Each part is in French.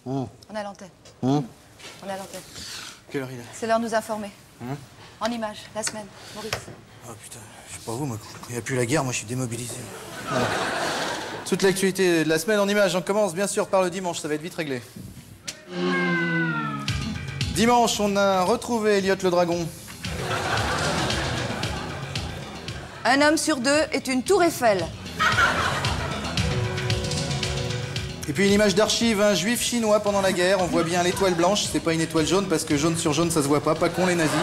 On a l'antenne. On a l'antenne. Quelle heure il est? C'est l'heure de nous informer. En images, la semaine, Maurice. Oh putain, je sais pas vous, moi, il n'y a plus la guerre, moi je suis démobilisé. Voilà. Toute l'actualité de la semaine en images, on commence bien sûr par le dimanche, ça va être vite réglé. Dimanche, on a retrouvé Elliot le dragon. Un homme sur deux est une tour Eiffel. Et puis une image d'archive, un juif chinois pendant la guerre, on voit bien l'étoile blanche, c'est pas une étoile jaune parce que jaune sur jaune ça se voit pas con les nazis.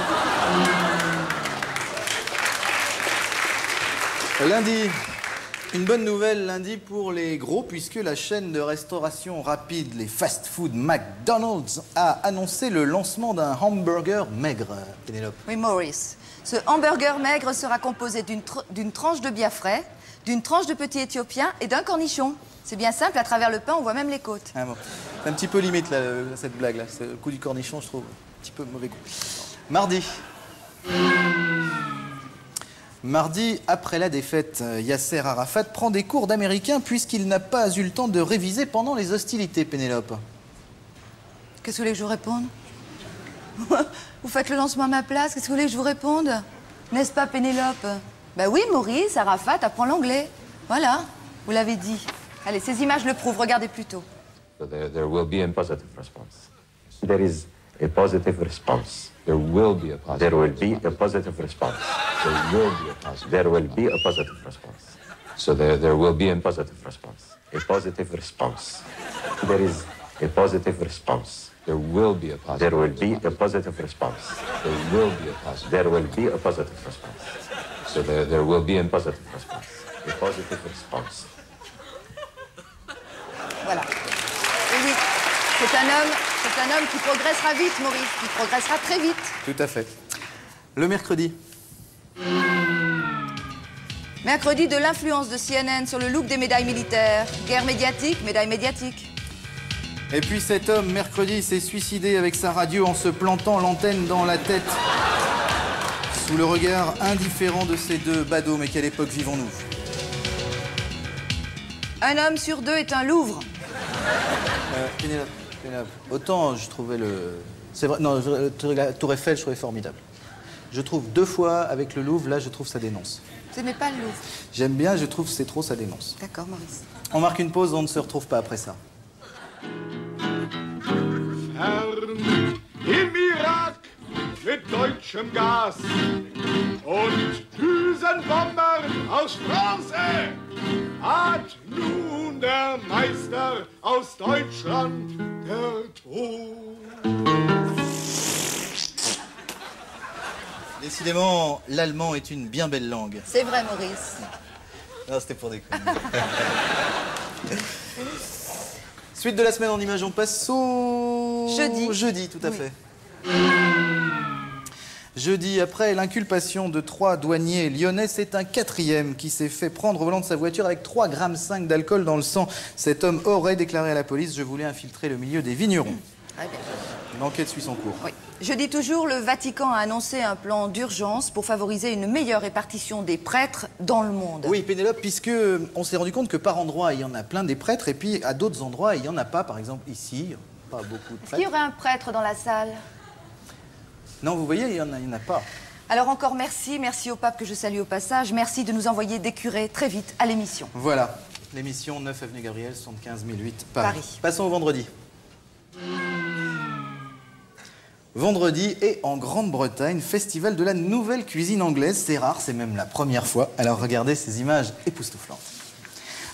Lundi, une bonne nouvelle lundi pour les gros puisque la chaîne de restauration rapide, les fast-food McDonald's, a annoncé le lancement d'un hamburger maigre. Pénélope. Oui, Maurice. Ce hamburger maigre sera composé d'une tranche de biafrais, d'une tranche de petit éthiopien et d'un cornichon. C'est bien simple, à travers le pain, on voit même les côtes. Ah bon. C'est un petit peu limite, là, cette blague, là. Le coup du cornichon, je trouve un petit peu mauvais goût. Mardi. Mardi, après la défaite, Yasser Arafat prend des cours d'américain puisqu'il n'a pas eu le temps de réviser pendant les hostilités, Pénélope. Qu'est-ce que vous voulez que je vous réponde? Vous faites le lancement à ma place, qu'est-ce que vous voulez que je vous réponde? N'est-ce pas, Pénélope? Ben oui, Maurice, Arafat apprend l'anglais. Voilà, vous l'avez dit. Allez, ces images le prouvent, regardez plutôt. So there will be a positive response. There is a positive response. There will be a positive. There will be a positive response. There will be a positive. There will be a positive response. So there will be a positive response. A positive response. There is a positive response. There will be a positive. There will be a positive response. There will be a positive. There will be a positive response. So there will be a positive response. A positive response. Voilà. Et oui, c'est un homme qui progressera vite, Maurice, qui progressera très vite. Tout à fait. Le mercredi. Mercredi, de l'influence de CNN sur le look des médailles militaires. Guerre médiatique, médaille médiatique. Et puis cet homme, mercredi, s'est suicidé avec sa radio en se plantant l'antenne dans la tête. Sous le regard indifférent de ces deux badauds, mais quelle époque vivons-nous? Un homme sur deux est un Louvre. Pénélope, autant je trouvais le... C'est vrai, non, la Tour Eiffel, je trouvais formidable. Je trouve 2 fois avec le Louvre, là, je trouve ça dénonce. Vous n'aimez pas le Louvre? J'aime bien, je trouve c'est trop, ça dénonce. D'accord, Maurice. On marque une pause, on ne se retrouve pas après ça. Im Irak mit deutschem Gas und Düsenbomber aus Bronze hat nun der Meister aus Deutschland der Tod. Décidément, l'allemand est une bien belle langue. C'est vrai, Maurice. Non, c'était pour déconner. Suite de la semaine en images, on passe au... Jeudi. Jeudi, tout à Oui. fait. Jeudi, après l'inculpation de 3 douaniers lyonnais, c'est un 4e qui s'est fait prendre au volant de sa voiture avec 3,5 g d'alcool dans le sang. Cet homme aurait déclaré à la police « Je voulais infiltrer le milieu des vignerons ». Très bien. L'enquête suit son cours. Oui. Jeudi toujours, le Vatican a annoncé un plan d'urgence pour favoriser une meilleure répartition des prêtres dans le monde. Oui, Pénélope, puisque on s'est rendu compte que par endroits, il y en a plein des prêtres, et puis à d'autres endroits, il n'y en a pas. Par exemple, ici, pas beaucoup de Est-ce qu'il y prêtres. aurait un prêtre dans la salle? Non, vous voyez, il n'y en a pas. Alors encore merci au pape que je salue au passage. Merci de nous envoyer des curés très vite à l'émission. Voilà, l'émission 9 avenue Gabriel, 75 008, Paris. Paris. Passons au vendredi. Vendredi et en Grande-Bretagne, festival de la nouvelle cuisine anglaise. C'est rare, c'est même la première fois. Alors regardez ces images époustouflantes.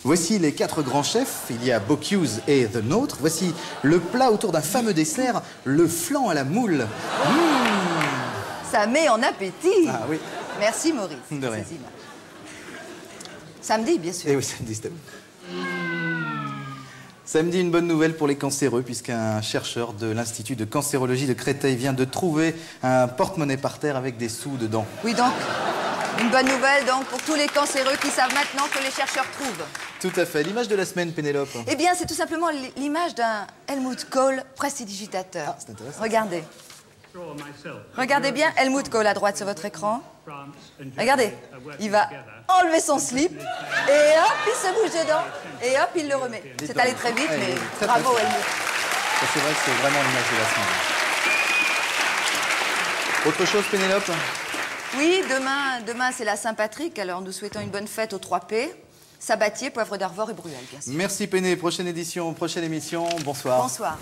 Voici les 4 grands chefs. Il y a Bocuse et The Nôtre. Voici le plat autour d'un fameux dessert, le flan à la moule. Ça met en appétit. Ah oui. Merci Maurice. De rien. Ces images. Samedi, bien sûr. Et oui, samedi, c'était bon. Samedi, une bonne nouvelle pour les cancéreux, puisqu'un chercheur de l'Institut de cancérologie de Créteil vient de trouver un porte-monnaie par terre avec des sous dedans. Oui, donc, une bonne nouvelle donc pour tous les cancéreux qui savent maintenant que les chercheurs trouvent. Tout à fait. L'image de la semaine, Pénélope. Eh bien, c'est tout simplement l'image d'un Helmut Kohl prestidigitateur. Ah, c'est intéressant. Regardez. Regardez bien Helmut Kohl à droite sur votre écran. Regardez, il va enlever son slip et hop, il se bouge dedans et hop, il le remet. C'est allé très vite, mais bravo Helmut. Ça, c'est vrai que c'est vraiment l'image de la semaine. Autre chose, Pénélope? Oui, demain c'est la Saint-Patrick, alors nous souhaitons une bonne fête aux 3 P. Sabatier, poivre d'Arvor et Bruel, bien sûr. Merci Péné, prochaine émission, prochaine émission, bonsoir. Bonsoir.